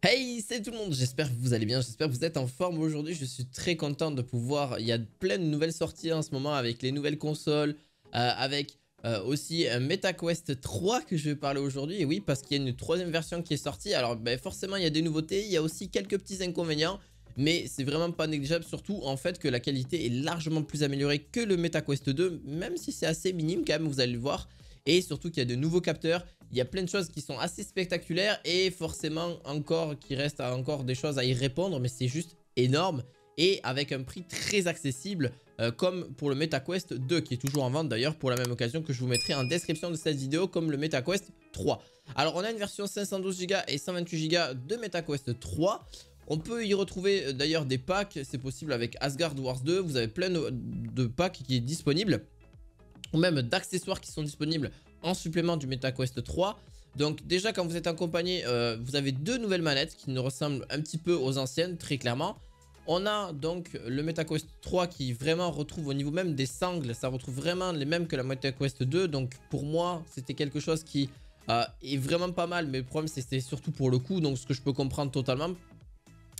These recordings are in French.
Hey, salut tout le monde, j'espère que vous allez bien, j'espère que vous êtes en forme aujourd'hui. Je suis très content de pouvoir, il y a plein de nouvelles sorties en ce moment avec les nouvelles consoles, avec aussi un MetaQuest 3 que je vais parler aujourd'hui. Et oui, parce qu'il y a une troisième version qui est sortie. Alors forcément il y a des nouveautés, il y a aussi quelques petits inconvénients, mais c'est vraiment pas négligeable, surtout en fait que la qualité est largement plus améliorée que le MetaQuest 2, même si c'est assez minime quand même, vous allez le voir. Et surtout qu'il y a de nouveaux capteurs, il y a plein de choses qui sont assez spectaculaires et forcément encore qu'il reste encore des choses à y répondre, mais c'est juste énorme et avec un prix très accessible comme pour le MetaQuest 2 qui est toujours en vente d'ailleurs pour la même occasion, que je vous mettrai en description de cette vidéo, comme le MetaQuest 3. Alors on a une version 512 Go et 128 Go de MetaQuest 3. On peut y retrouver d'ailleurs des packs, c'est possible avec Asgard Wars 2, vous avez plein de packs qui est disponible, ou même d'accessoires qui sont disponibles en supplément du MetaQuest 3. Donc déjà quand vous êtes accompagné, vous avez deux nouvelles manettes qui nous ressemblent un petit peu aux anciennes, très clairement. On a donc le MetaQuest 3 qui vraiment retrouve au niveau même des sangles, ça retrouve vraiment les mêmes que la MetaQuest 2. Donc pour moi c'était quelque chose qui est vraiment pas mal, mais le problème c'était surtout pour le coup, donc ce que je peux comprendre totalement.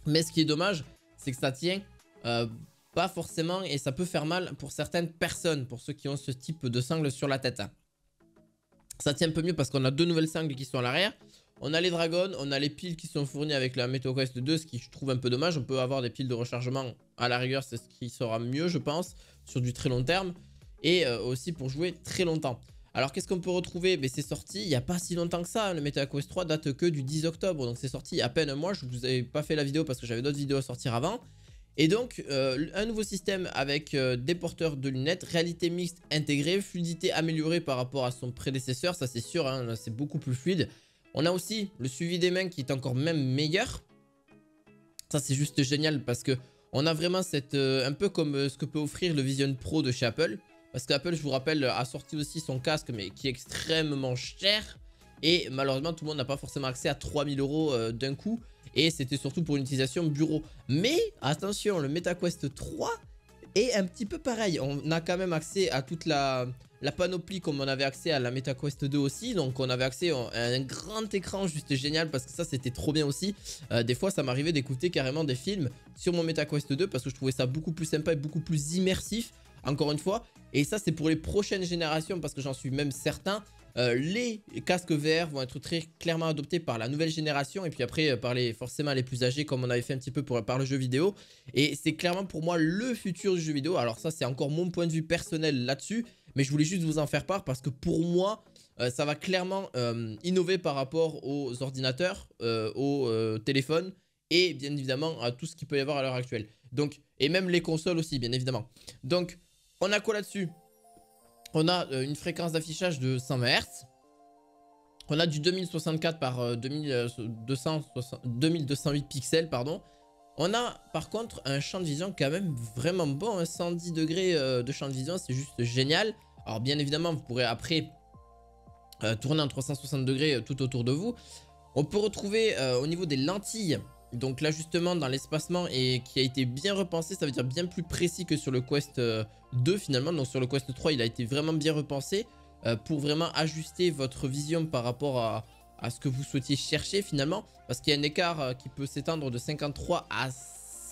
Mais ce qui est dommage, c'est que ça tient pas forcément et ça peut faire mal pour certaines personnes, pour ceux qui ont ce type de sangle sur la tête. Ça tient un peu mieux parce qu'on a deux nouvelles sangles qui sont à l'arrière. On a les dragons, on a les piles qui sont fournies avec la MetaQuest 2, ce qui je trouve un peu dommage. On peut avoir des piles de rechargement à la rigueur, c'est ce qui sera mieux je pense, sur du très long terme. Et aussi pour jouer très longtemps. Alors qu'est-ce qu'on peut retrouver? C'est sorti il n'y a pas si longtemps que ça, le MetaQuest 3 date que du 10 octobre. Donc c'est sorti à peine un mois, je ne vous avais pas fait la vidéo parce que j'avais d'autres vidéos à sortir avant. Et donc, un nouveau système avec des porteurs de lunettes, réalité mixte intégrée, fluidité améliorée par rapport à son prédécesseur, ça c'est sûr, hein, c'est beaucoup plus fluide. On a aussi le suivi des mains qui est encore même meilleur. Ça c'est juste génial parce que on a vraiment cette, un peu comme ce que peut offrir le Vision Pro de chez Apple. Parce qu'Apple, je vous rappelle, a sorti aussi son casque, mais qui est extrêmement cher. Et malheureusement, tout le monde n'a pas forcément accès à 3000 € d'un coup. Et c'était surtout pour une utilisation bureau. Mais attention, le MetaQuest 3 est un petit peu pareil. On a quand même accès à toute la panoplie comme on avait accès à la MetaQuest 2 aussi. Donc on avait accès à un grand écran juste génial parce que ça c'était trop bien aussi. Des fois ça m'arrivait d'écouter carrément des films sur mon MetaQuest 2 parce que je trouvais ça beaucoup plus sympa et beaucoup plus immersif. Encore une fois. Et ça c'est pour les prochaines générations parce que j'en suis même certain. Les casques VR vont être très clairement adoptés par la nouvelle génération et puis après par forcément les plus âgés comme on avait fait un petit peu par le jeu vidéo. Et c'est clairement pour moi le futur du jeu vidéo. Alors ça c'est encore mon point de vue personnel là-dessus, mais je voulais juste vous en faire part parce que pour moi ça va clairement innover par rapport aux ordinateurs, aux téléphones et bien évidemment à tout ce qu'il peut y avoir à l'heure actuelle. Donc, et même les consoles aussi bien évidemment. Donc on a quoi là-dessus? On a une fréquence d'affichage de 120 Hz. On a du 2064 par 2208 pixels, pardon. On a par contre un champ de vision quand même vraiment bon, hein, 110 degrés de champ de vision, c'est juste génial. Alors bien évidemment, vous pourrez après tourner en 360 degrés tout autour de vous. On peut retrouver au niveau des lentilles, donc l'ajustement dans l'espacement et qui a été bien repensé, ça veut dire bien plus précis que sur le Quest 2 finalement. Donc sur le Quest 3 il a été vraiment bien repensé pour vraiment ajuster votre vision par rapport à ce que vous souhaitiez chercher finalement. Parce qu'il y a un écart qui peut s'étendre de 53 à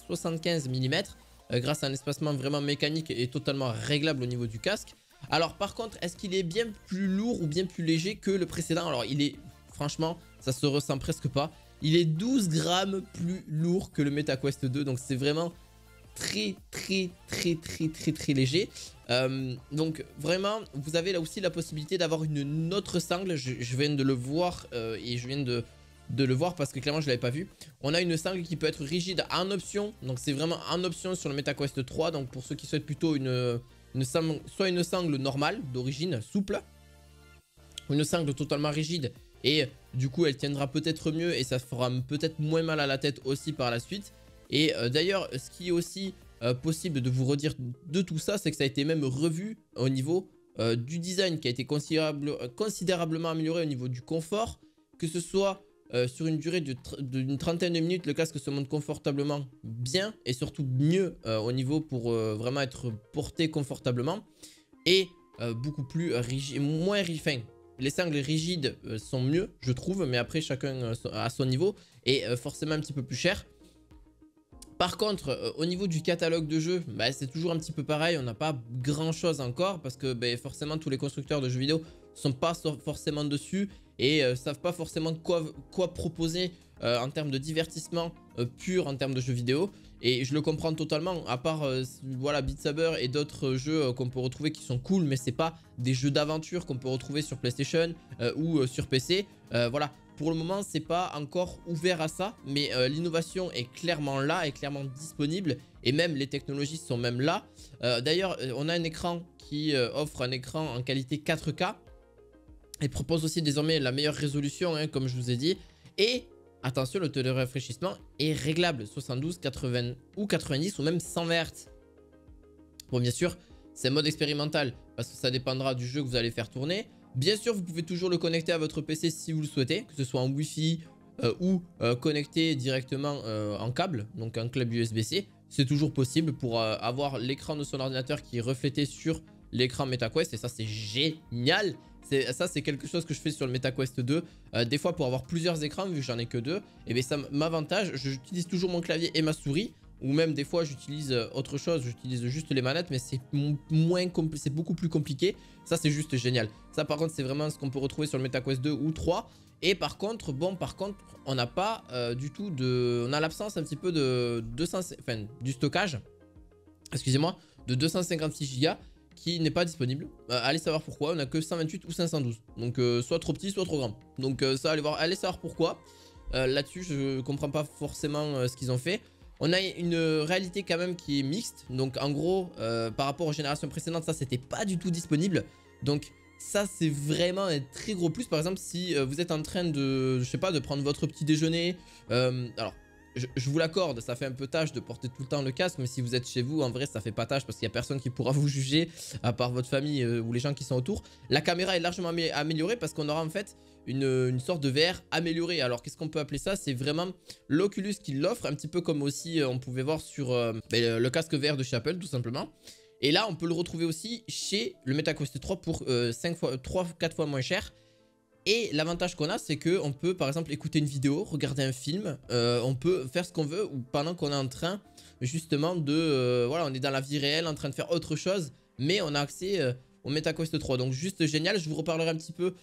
75 mm grâce à un espacement vraiment mécanique et totalement réglable au niveau du casque. Alors par contre, est-ce qu'il est bien plus lourd ou bien plus léger que le précédent? Alors il est, franchement, ça se ressent presque pas. Il est 12 grammes plus lourd que le MetaQuest 2. Donc c'est vraiment très léger. Donc vraiment, vous avez là aussi la possibilité d'avoir une autre sangle. Je viens de le voir et je viens de le voir parce que clairement je l'avais pas vu. On a une sangle qui peut être rigide en option. Donc c'est vraiment en option sur le MetaQuest 3. Donc pour ceux qui souhaitent plutôt soit une sangle normale d'origine souple, ou une sangle totalement rigide. Et du coup, elle tiendra peut-être mieux et ça fera peut-être moins mal à la tête aussi par la suite. Et d'ailleurs, ce qui est aussi possible de vous redire de tout ça, c'est que ça a été même revu au niveau du design qui a été considérablement amélioré au niveau du confort. Que ce soit sur une durée d'une trentaine de minutes, le casque se monte confortablement bien et surtout mieux au niveau pour vraiment être porté confortablement. Et beaucoup plus rigide, moins rigide. les sangles rigides sont mieux, je trouve, mais après chacun à son niveau, et forcément un petit peu plus cher. Par contre, au niveau du catalogue de jeux, bah, c'est toujours un petit peu pareil, on n'a pas grand chose encore parce que bah, forcément tous les constructeurs de jeux vidéo sont pas forcément dessus et savent pas forcément quoi proposer en termes de divertissement pur en termes de jeux vidéo. Et je le comprends totalement, à part voilà, Beat Saber et d'autres jeux qu'on peut retrouver qui sont cool, mais c'est pas des jeux d'aventure qu'on peut retrouver sur PlayStation ou sur PC. Voilà. Pour le moment, c'est pas encore ouvert à ça, mais l'innovation est clairement là, est clairement disponible, et même les technologies sont même là. D'ailleurs, on a un écran qui offre un écran en qualité 4K, et propose aussi désormais la meilleure résolution, hein, comme je vous ai dit. Et attention, le taux de rafraîchissement est réglable, 72, 80 ou 90 ou même 120 Hz. Bon, bien sûr, c'est un mode expérimental, parce que ça dépendra du jeu que vous allez faire tourner. Bien sûr, vous pouvez toujours le connecter à votre PC si vous le souhaitez, que ce soit en Wi-Fi ou connecté directement en câble, donc un câble USB-C. C'est toujours possible pour avoir l'écran de son ordinateur qui est reflété sur l'écran MetaQuest, et ça c'est génial. Ça c'est quelque chose que je fais sur le MetaQuest 2. Des fois pour avoir plusieurs écrans, vu que j'en ai que deux, et bien ça m'avantage. J'utilise toujours mon clavier et ma souris. Ou même des fois j'utilise autre chose, j'utilise juste les manettes, mais c'est c'est beaucoup plus compliqué. Ça c'est juste génial. Ça par contre c'est vraiment ce qu'on peut retrouver sur le MetaQuest 2 ou 3. Et par contre, on n'a pas du tout de... On a l'absence un petit peu de du stockage, excusez-moi, de 256 Go qui n'est pas disponible. Allez savoir pourquoi, on n'a que 128 ou 512. Donc soit trop petit, soit trop grand. Donc ça, allez savoir pourquoi. Là-dessus, je comprends pas forcément ce qu'ils ont fait. On a une réalité quand même qui est mixte. Donc en gros, par rapport aux générations précédentes, ça c'était pas du tout disponible. Donc ça c'est vraiment un très gros plus. Par exemple, si vous êtes en train de, je sais pas, de prendre votre petit déjeuner. Alors, je vous l'accorde, ça fait un peu tâche de porter tout le temps le casque. Mais si vous êtes chez vous, en vrai ça fait pas tâche parce qu'il y a personne qui pourra vous juger, à part votre famille ou les gens qui sont autour. La caméra est largement améliorée parce qu'on aura en fait une sorte de VR améliorée. Alors qu'est-ce qu'on peut appeler ça? C'est vraiment l'Oculus qui l'offre, un petit peu comme aussi on pouvait voir sur le casque VR de chez Apple tout simplement. Et là on peut le retrouver aussi chez le MetaQuest 3 pour 3-4 fois moins cher. Et l'avantage qu'on a, c'est qu'on peut par exemple écouter une vidéo, regarder un film, on peut faire ce qu'on veut ou pendant qu'on est en train justement de... voilà, on est dans la vie réelle en train de faire autre chose, mais on a accès au MetaQuest 3. Donc juste génial, je vous reparlerai un petit peu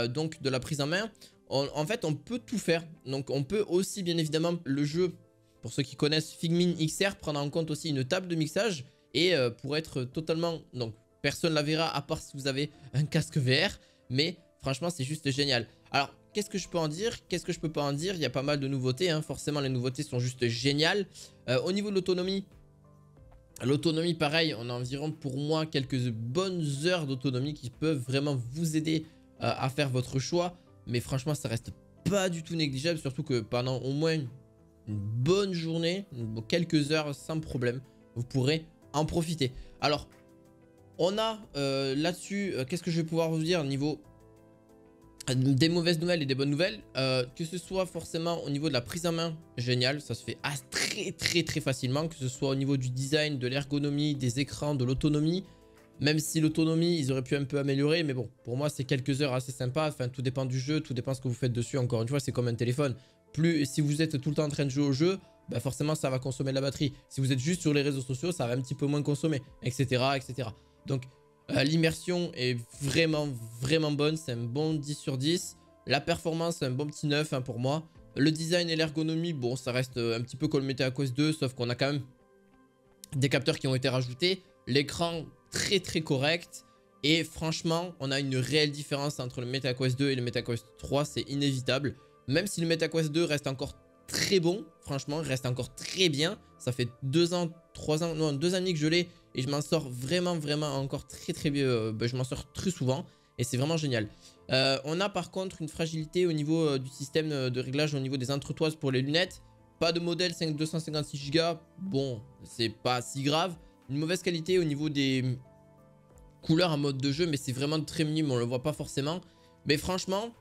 donc de la prise en main. En fait, on peut tout faire. Donc on peut aussi bien évidemment le jeu, pour ceux qui connaissent Figmin XR, prendre en compte aussi une table de mixage. Et pour être totalement... Donc personne ne la verra à part si vous avez un casque VR, mais... Franchement, c'est juste génial. Alors, qu'est-ce que je peux en dire? Qu'est-ce que je peux pas en dire? Il y a pas mal de nouveautés, hein. Forcément, les nouveautés sont juste géniales. Au niveau de l'autonomie, pareil, on a environ pour moi quelques bonnes heures d'autonomie qui peuvent vraiment vous aider à faire votre choix. Mais franchement, ça reste pas du tout négligeable, surtout que pendant au moins une bonne journée, quelques heures sans problème, vous pourrez en profiter. Alors, on a là-dessus, qu'est-ce que je vais pouvoir vous dire au niveau... des mauvaises nouvelles et des bonnes nouvelles, que ce soit forcément au niveau de la prise en main, génial, ça se fait très facilement, que ce soit au niveau du design, de l'ergonomie, des écrans, de l'autonomie, même si l'autonomie ils auraient pu un peu améliorer, mais bon, pour moi c'est quelques heures assez sympa, enfin tout dépend du jeu, tout dépend ce que vous faites dessus, encore une fois c'est comme un téléphone, si vous êtes tout le temps en train de jouer au jeu, bah forcément ça va consommer de la batterie, si vous êtes juste sur les réseaux sociaux ça va un petit peu moins consommer, etc. Donc l'immersion est vraiment bonne, c'est un bon 10 sur 10. La performance, c'est un bon petit 9 hein, pour moi. Le design et l'ergonomie, bon, ça reste un petit peu comme le MetaQuest 2, sauf qu'on a quand même des capteurs qui ont été rajoutés. L'écran, très correct. Et franchement, on a une réelle différence entre le MetaQuest 2 et le MetaQuest 3, c'est inévitable. Même si le MetaQuest 2 reste encore très bon, franchement, il reste encore très bien. Ça fait 2 ans, 3 ans, non, 2 ans et demi que je l'ai. Et je m'en sors vraiment encore très bien. Je m'en sors très souvent. Et c'est vraiment génial. On a par contre une fragilité au niveau du système de réglage au niveau des entretoises pour les lunettes. Pas de modèle 256 Go. Bon, c'est pas si grave. Une mauvaise qualité au niveau des couleurs en mode de jeu. Mais c'est vraiment très minime, on le voit pas forcément. Mais franchement,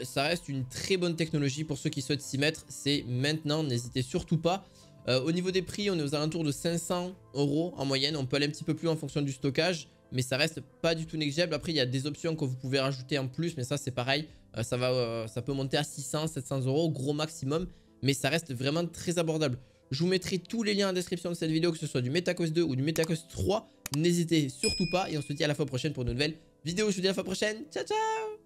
ça reste une très bonne technologie pour ceux qui souhaitent s'y mettre. C'est maintenant, n'hésitez surtout pas. Au niveau des prix, on est aux alentours de 500 € en moyenne. On peut aller un petit peu plus en fonction du stockage. mais ça reste pas du tout négligeable. Après, il y a des options que vous pouvez rajouter en plus, mais ça c'est pareil. Ça peut monter à 600, 700 €, gros maximum, mais ça reste vraiment très abordable. Je vous mettrai tous les liens en description de cette vidéo, que ce soit du MetaQuest 2 ou du MetaQuest 3. N'hésitez surtout pas et on se dit à la fois prochaine pour une nouvelle vidéo. Je vous dis à la fois prochaine. Ciao, ciao!